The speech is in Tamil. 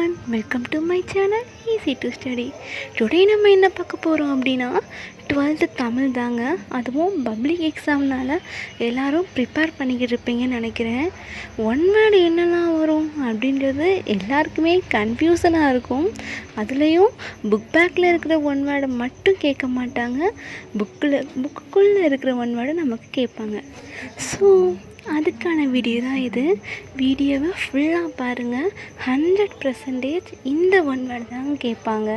everyone, welcome to my channel Easy to Study. Today நம்ம என்ன பார்க்க போகிறோம் அப்படின்னா 12th தமிழ் தாங்க. அதுவும் பப்ளிக் எக்ஸாம்னால எல்லோரும் ப்ரிப்பேர் பண்ணிக்கிட்டு இருப்பீங்கன்னு நினைக்கிறேன். ஒன் வேர்டு என்னெல்லாம் வரும் அப்படின்றது எல்லாருக்குமே கன்ஃபியூஷனாக இருக்கும். அதுலேயும் புக் பேக்கில் இருக்கிற ஒன் வேர்டை மட்டும் கேட்க மாட்டாங்க, புக்குக்குள்ளே இருக்கிற ஒன் வேர்டை நமக்கு கேட்பாங்க. ஸோ அதுக்கான வீடியோ தான் இது. வீடியோவை ஃபுல்லாக பாருங்கள். 100% இந்த ஒன் வேர்டு தாங்க கேட்பாங்க.